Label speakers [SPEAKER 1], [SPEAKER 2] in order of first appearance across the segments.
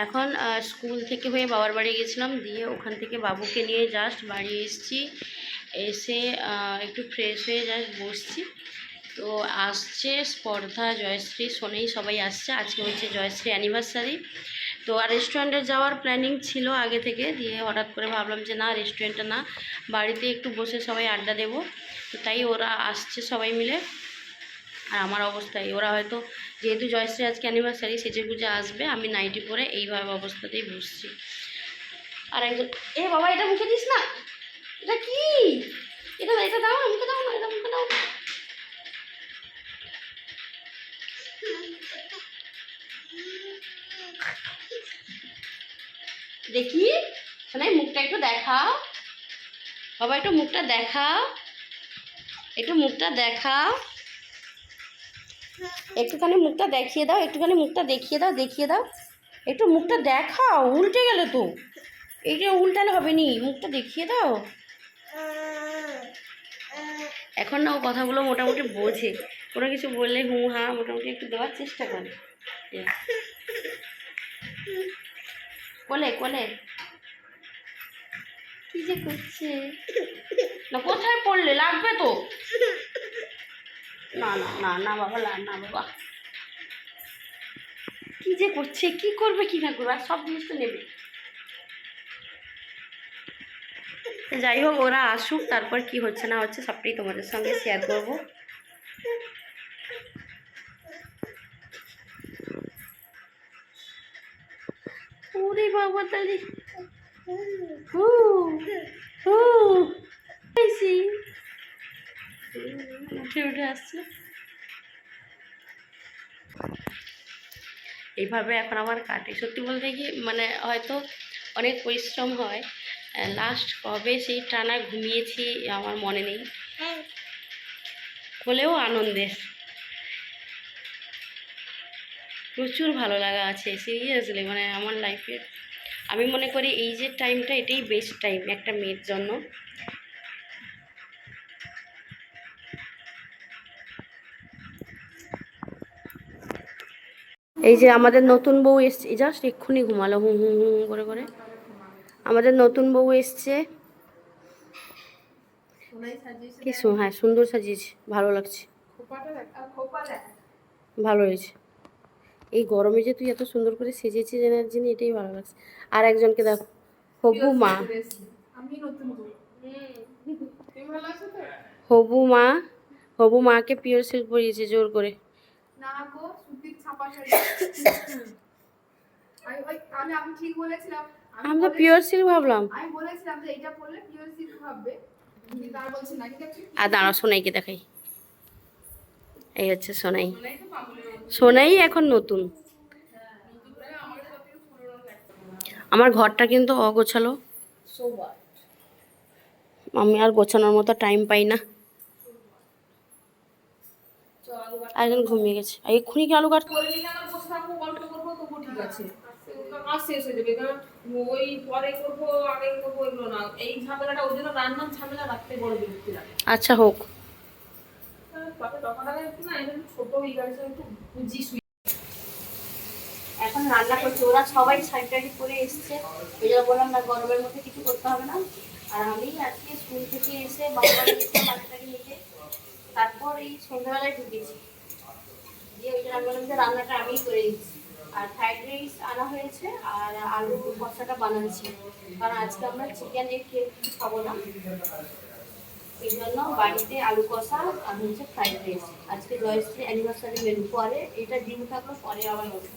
[SPEAKER 1] এখন স্কুল থেকে হয়ে বাবার বাড়ি গেছিলাম, দিয়ে ওখান থেকে বাবুকে নিয়ে জাস্ট বাড়ি এসেছি। এসে একটু ফ্রেশ হয়ে জাস্ট বসছি। তো আসছে স্পর্ধা, জয়শ্রী, সোনেই সবাই আসছে। আজকে হচ্ছে জয়শ্রী অ্যানিভার্সারি। তো আর রেস্টুরেন্টে যাওয়ার প্ল্যানিং ছিল আগে থেকে, দিয়ে হঠাৎ করে ভাবলাম যে না, রেস্টুরেন্টে না, বাড়িতে একটু বসে সবাই আড্ডা দেবো। তো তাই ওরা আসছে সবাই মিলে। আর আমার অবস্থায় ওরা হয়তো, যেহেতু জয়শ্রী আজকে অ্যানিভার্সারি, সেজে গুজে আসবে, আমি নাইটি পরে এইভাবে অবস্থাতেই বসছি। আর একজন, এ বাবা এটা মুখে দিস না, এটা কি, এটা এটা দাও না, মুখে দাও না, এটা মুখে দাও। দেখি শোনাই, মুখটা একটু দেখাও বাবা, একটু মুখটা দেখাও, একটু মুখটা দেখাও, একটুখানি মুখটা দেখিয়ে দাও, একটুখানি মুখটা দেখিয়ে দাও, দেখিয়ে দাও, একটু মুখটা দেখাও। উল্টে গেলে তো, এইটা উল্টালে হবে নি, মুখটা দেখিয়ে দাও। এখন না ও কথাগুলো মোটামুটি বোঝে, কোনো কিছু বললে হু হা মোটামুটি একটু দেওয়ার চেষ্টা করে। কোলে কোলে কি যে করছে না, কোথায় পড়লে, লাগবে তো। না না না না বাবা, না বাবা, কি যে করছে, কি করবে কি না করবে, আর সব জিনিস তো নেবে। যাই হোক, ওরা আসুক, তারপর কি হচ্ছে না হচ্ছে সবটাই তোমাদের সঙ্গে শেয়ার করবো। ওরে বাবা তাহলে উঠে উঠে আসছে। এইভাবে এখন আমার কাটে। সত্যি বলতে কি, মানে হয়তো অনেক পরিশ্রম হয়। লাস্ট কবে সেই টানা ঘুমিয়েছি আমার মনে নেই, হলেও আনন্দের, প্রচুর ভালো লাগা আছে সিরিয়াসলি। মানে আমার লাইফের, আমি মনে করি এই যে টাইমটা, এটাই বেস্ট টাইম একটা মেয়ের জন্য। এই যে আমাদের নতুন বউ এসছে, জাস্ট এক্ষুনি ঘুমালো হুম হুম হুম করে করে। আমাদের নতুন বউ এসছে, কি হ্যাঁ সুন্দর সাজিয়েছে, ভালো লাগছে, ভালো হয়েছে। এই গরমে যে তুই এত সুন্দর করে সেজেছিস জানার জন্য এটাই ভালো লাগছে। আর একজনকে দেখো, হবু মা, হবু মা, হবু মাকে পিওর সিল্ক পরিয়েছে জোর করে। আমি তো পিওর সিল্ক ভাবলাম। আর দাঁড়া, সোনাইকে দেখাই, এই হচ্ছে সোনাই। সোনাই এখন নতুন। আমার ঘরটা কিন্তু অগোছালো, আমি আর গোছানোর মতো টাইম পাই না। একজন ঘুমিয়ে গেছে, এক্ষুনি কি আলু কাট। আচ্ছা হোক। এখন রান্না করছে, ওরা সবাই শাড়ি টাড়ি পরে এসছে, ওই জন্য বললাম না গরমের মধ্যে কিছু করতে হবে না। আর আমি আজকে স্কুল থেকে এসে বাচ্চাটাকে নিতে, তারপর এই সন্ধ্যাবেলায় ঢুকেছি, দিয়ে ওই জন্য আমি বললাম যে রান্নাটা আমিই করে দিচ্ছি। আর ফ্রাইড রাইস আনা হয়েছে, আর আলু কষাটা বানাচ্ছি, কারণ আজকে আমরা চিকেন এগ খাবো না, এই জন্য বাড়িতে আলু কষা আর হচ্ছে ফ্রাইড রাইস। আজকে জয়শ্রী অ্যানিভার্সারি মেনু, পরে এটা ডিম থাকলো, পরে আবার হবে।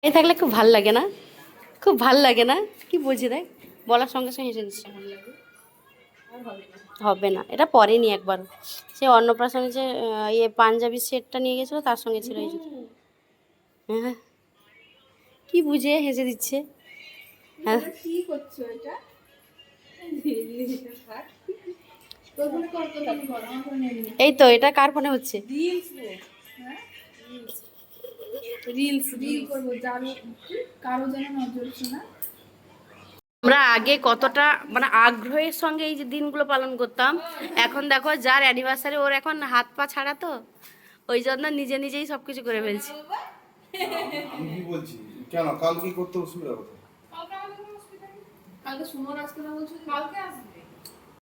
[SPEAKER 1] এ থাকলে খুব ভাল লাগে না, খুব ভাল লাগে না, কি বুঝি দেখ, বলার সঙ্গে সঙ্গে হেসে দিচ্ছে। হবে না, এটা পরেনি একবার, সে অন্নপ্রাশনে যে ইয়ে পাঞ্জাবি সেটটা নিয়ে গেছিলো তার সঙ্গে ছিল এই জুতো। হ্যাঁ, কি বুঝে হেসে দিচ্ছে। হ্যাঁ, এই তো এটা কার ফোনে হচ্ছে, আমরা আগে কতটা মানে আগ্রহের সঙ্গে এই যে দিনগুলো পালন করতাম, এখন দেখো যার অ্যানিভার্সারি ওর এখন হাত পা ছাড়া, তো ওই জন্য নিজে নিজেই সব কিছু করে ফেলছি।
[SPEAKER 2] আমি কি বলছি কেন কাল কি করতে অসুবিধা কোথায়?
[SPEAKER 3] কালকে আমাদের কোনো অসুবিধা নেই। কালকে সুমন আসবে না বলছো? কালকে আসবে।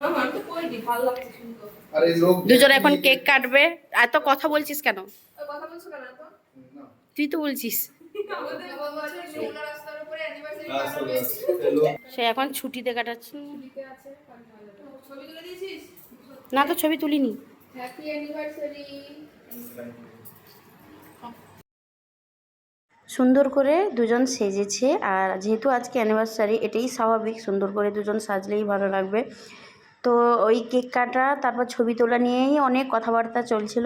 [SPEAKER 3] আমার তো কইনি, ভালো লাগছে শুনতে।
[SPEAKER 2] আরে লোক
[SPEAKER 1] দুজন এখন কেক কাটবে। এত কথা বলছিস কেন?
[SPEAKER 3] কথা বলছো কেন তো?
[SPEAKER 2] না
[SPEAKER 1] তুই তো বলছিস।
[SPEAKER 3] আমাদের বছর শেওলা রাস্তার উপরে অ্যানিভার্সারি কাটাবে।
[SPEAKER 1] সে এখন ছুটিতে কাটাচ্ছে।
[SPEAKER 3] ছুটিতে আছে, কালকে আসবে। ছবি তুলে দিয়েছিস?
[SPEAKER 1] না তো ছবি তুলিনি।
[SPEAKER 3] Happy anniversary.
[SPEAKER 1] সুন্দর করে দুজন সেজেছে, আর যেহেতু আজকে অ্যানিভার্সারি এটাই স্বাভাবিক, সুন্দর করে দুজন সাজলেই ভালো লাগবে। তো ওই কেক কাটা তারপর ছবি তোলা নিয়েই অনেক কথাবার্তা চলছিল।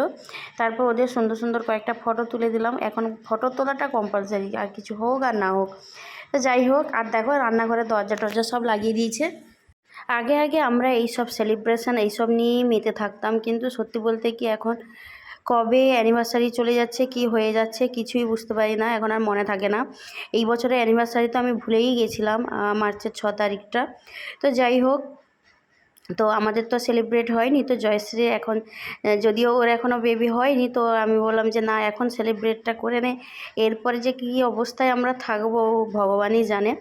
[SPEAKER 1] তারপর ওদের সুন্দর সুন্দর কয়েকটা ফটো তুলে দিলাম। এখন ফটো তোলাটা কম্পালসারি, আর কিছু হোক আর না হোক। তো যাই হোক, আর দেখো রান্নাঘরে দরজা টরজা সব লাগিয়ে দিয়েছে। আগে আগে আমরা এইসব সেলিব্রেশন এইসব নিয়েই মেতে থাকতাম, কিন্তু সত্যি বলতে কি এখন কবে অ্যানিভার্সারি চলে যাচ্ছে কি হয়ে যাচ্ছে কিছুই বুঝতে পারি না, এখন আর মনে থাকে না। এই বছরের অ্যানিভার্সারি তো আমি ভুলেই গেছিলাম, মার্চের 6 তারিখটা। তো যাই হোক, তো আমাদের তো সেলিব্রেট হয়নি। তো জয়শ্রী এখন যদিও ওর এখনও বেবি হয়নি, তো আমি বললাম যে না এখন সেলিব্রেটটা করে নে, এরপরে যে কী অবস্থায় আমরা থাকবো ভগবানই জানে।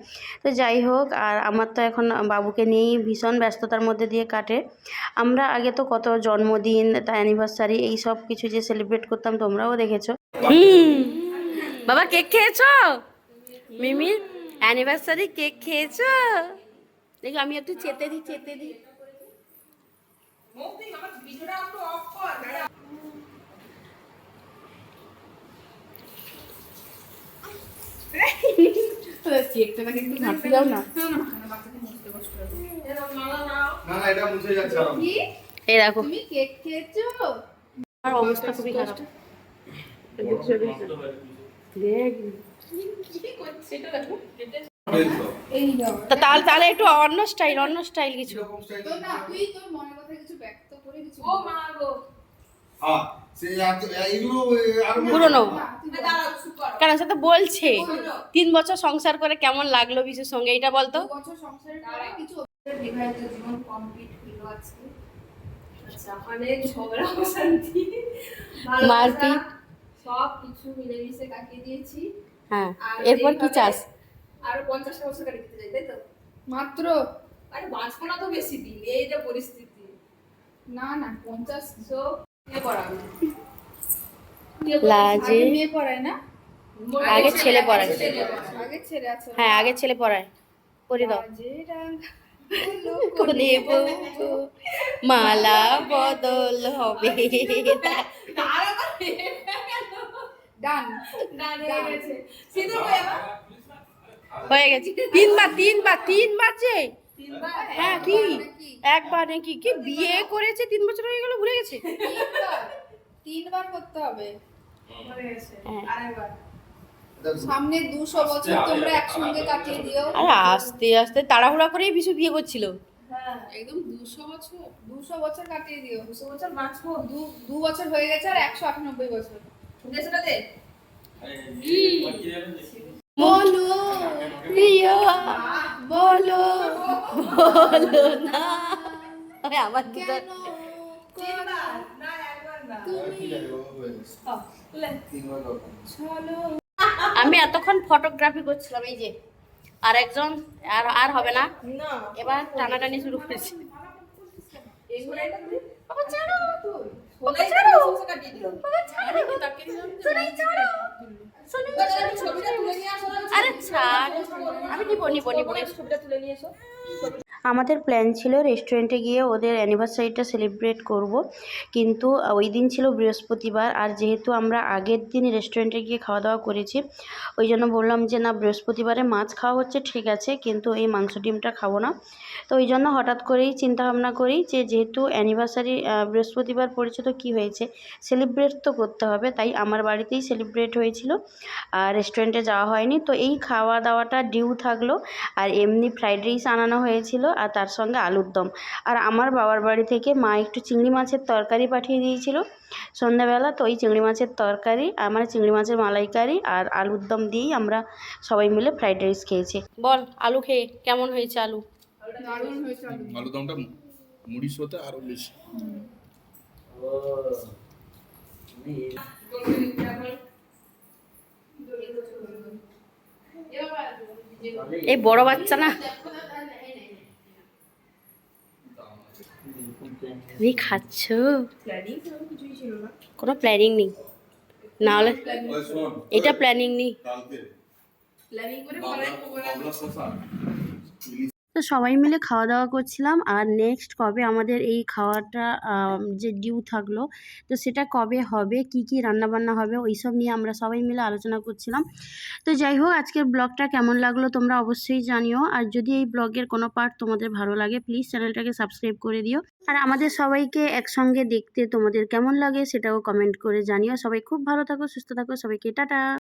[SPEAKER 1] তো যাই হোক, আর আমার তো এখন বাবুকে নিয়েই ভীষণ ব্যস্ততার মধ্যে দিয়ে কাটে। আমরা আগে তো কত জন্মদিন তা অ্যানিভার্সারি এই সব কিছু যে সেলিব্রেট করতাম তোমরাও দেখেছো। বাবা কেক খেয়েছো? মিমি অ্যানিভার্সারি কেক খেয়েছো? দেখি আমি একটু চেতে দিই।
[SPEAKER 3] মৌদি আমার ভিডিওটা একটু অফ কর। কেকটা নাকি একটু ঘাটতে দাও না। না বাচ্চাকে মুছতে কষ্ট হবে। এরকম মালা নাও।
[SPEAKER 2] না এটা মুছে যাচ্ছে আর
[SPEAKER 3] কি?
[SPEAKER 1] এই দেখো
[SPEAKER 3] তুমি কেক খেয়েছো?
[SPEAKER 1] আমার অবস্থা খুবই খারাপ। দেখ
[SPEAKER 3] কি করছে এটা দেখো।
[SPEAKER 2] ফেলছো
[SPEAKER 3] এই দাও।
[SPEAKER 1] তাহলে একটু অন্য স্টাইল কিছু।
[SPEAKER 2] এরকম স্টাইল
[SPEAKER 3] তো না তুই তোর মনের কথা কিছু ব্যক্ত করে কিছু। ও মা গো।
[SPEAKER 2] হ্যাঁ সেই এগুলো আর
[SPEAKER 1] পুরনো
[SPEAKER 3] দাঁড়াও চুপ করো।
[SPEAKER 1] কেন সে তো বলছে 3 বছর সংসার করে কেমন লাগলো বিশুর সঙ্গে, এটা বলতো।
[SPEAKER 3] 2 বছর সংসারে করে কিছু বিবাহিত জীবন কমপ্লিট হলো আজকে। আচ্ছা অনেক ঝগড়া অশান্তি
[SPEAKER 1] মারপিট
[SPEAKER 3] সব কিছু মিলেমিশে কাটিয়ে দিয়েছি।
[SPEAKER 1] হ্যাঁ,
[SPEAKER 3] আর
[SPEAKER 1] এরপর কি
[SPEAKER 3] এইভাবে
[SPEAKER 1] চাস?
[SPEAKER 3] আরো 50টা বছর কাটিয়ে দিতে চাই, তাই তো? মাত্র আরে বাঁচবো না তো বেশি দিন, এই যে পরিস্থিতি। না না 50 সো কে পড়াবে?
[SPEAKER 1] লাজে
[SPEAKER 3] আগে মেয়ে পড়ায় না?
[SPEAKER 1] আগে ছেলে পড়ায়।
[SPEAKER 3] আগে ছেলে আছে।
[SPEAKER 1] হ্যাঁ আগে ছেলে পড়ায়। করে দাও। কোনে বউ মালা বদল হবে।
[SPEAKER 3] ডান ডান হয়ে গেছে। সিঁদুর কই আবার?
[SPEAKER 1] হয়ে গেছে। তিন বাজে। হ্যাঁ কি একবার নাকি কি বিয়ে করেছে 3 বছর হয়ে গেল, ভুলে গেছে।
[SPEAKER 3] তিনবার করতে হবে।
[SPEAKER 1] হ্যাঁ।
[SPEAKER 3] আরেকবার সামনে 200 বছর তোমরা একসঙ্গে কাটিয়ে দিও।
[SPEAKER 1] আরে আস্তে আস্তে তাড়াহুড়া করেই বিশু বিয়ে করছিল।
[SPEAKER 3] হ্যাঁ একদম 200 বছর কাটিয়ে দিও। 200 বছর বাঁচবো। 2 বছর হয়ে গেছে আর 198 বছর। দেশটা দে।
[SPEAKER 1] বলো প্রিয়া বলো বলো না। আমার
[SPEAKER 3] কেন তিনবার না একবার না তুমি চলো। আমি
[SPEAKER 1] এতক্ষণ ফটোগ্রাফি করছিলাম, এই যে আরেকজন আর হবে না,
[SPEAKER 3] না
[SPEAKER 1] এবার টানাটানি শুরু করেছি।
[SPEAKER 3] এই ঘোড়াটা তুই
[SPEAKER 1] বাবা ছাড়ো,
[SPEAKER 3] বাবা ছাড়ো কাটিয়ে দিও।
[SPEAKER 1] বাবা ছাড়ো, সোনাই ছাড়ো, সোনাই ছাড়ো।
[SPEAKER 3] ছবিটা তুলে নিয়ে আসো।
[SPEAKER 1] আরে ছাড়, আমি নিব
[SPEAKER 3] ছবিটা তুলে নিয়ে এসো।
[SPEAKER 1] আমাদের প্ল্যান ছিল রেস্টুরেন্টে গিয়ে ওদের অ্যানিভার্সারিটা সেলিব্রেট করব, কিন্তু ওই দিন ছিল বৃহস্পতিবার, আর যেহেতু আমরা আগের দিন রেস্টুরেন্টে গিয়ে খাওয়া দাওয়া করেছি, ওই জন্য বললাম যে না বৃহস্পতিবারে মাছ খাওয়া হচ্ছে ঠিক আছে, কিন্তু এই মাংস ডিমটা খাবো না। তো ওই জন্য হঠাৎ করেই চিন্তা ভাবনা করি যে যেহেতু অ্যানিভার্সারি বৃহস্পতিবার পড়েছে তো কী হয়েছে, সেলিব্রেট তো করতে হবে, তাই আমার বাড়িতেই সেলিব্রেট হয়েছিল, আর রেস্টুরেন্টে যাওয়া হয়নি। তো এই খাওয়া দাওয়াটা ডিউ থাকলো, আর এমনি ফ্রাইড রাইস আনানো হয়েছিল আর তার সঙ্গে আলুর দম। আর আমার বাবার বাড়ি থেকে মা একটু চিংড়ি মাছের তরকারি পাঠিয়ে দিয়েছিল সন্ধ্যাবেলা, তো ওই চিংড়ি মাছের তরকারি মানে চিংড়ি মাছের মালাইকারি আর আলুর দম দিয়েই আমরা সবাই মিলে ফ্রাইড রাইস খেয়েছি। বল আলু খেয়ে কেমন হয়েছে? আলু
[SPEAKER 3] দারুণ হয়েছে।
[SPEAKER 2] আলু দমটা মুড়ির সাথে আরো বেশি।
[SPEAKER 1] এই বড় বাচ্চা না তুমি খাচ্ছ, কোনো প্ল্যানিং নেই, না হলে
[SPEAKER 2] ওই শোন,
[SPEAKER 1] এটা প্ল্যানিং নেই।
[SPEAKER 2] কালকে
[SPEAKER 3] প্ল্যানিং করে
[SPEAKER 2] বাবলা শশা, ইলিশ
[SPEAKER 1] তো সবাই মিলে খাওয়া দাওয়া করছিলাম। আর নেক্সট কবে আমাদের এই খাওয়াটা যে ডিউ থাকলো, তো সেটা কবে হবে, কি কি রান্নাবান্না হবে, ওইসব নিয়ে আমরা সবাই মিলে আলোচনা করছিলাম। তো যাই হোক, আজকের ব্লগটা কেমন লাগলো তোমরা অবশ্যই জানিও। আর যদি এই ব্লগের কোনো পার্ট তোমাদের ভালো লাগে, প্লিজ চ্যানেলটাকে সাবস্ক্রাইব করে দিও। আর আমাদের সবাইকে একসঙ্গে দেখতে তোমাদের কেমন লাগে সেটাও কমেন্ট করে জানিও। সবাই খুব ভালো থাকো, সুস্থ থাকো, সবাইকে টাটা।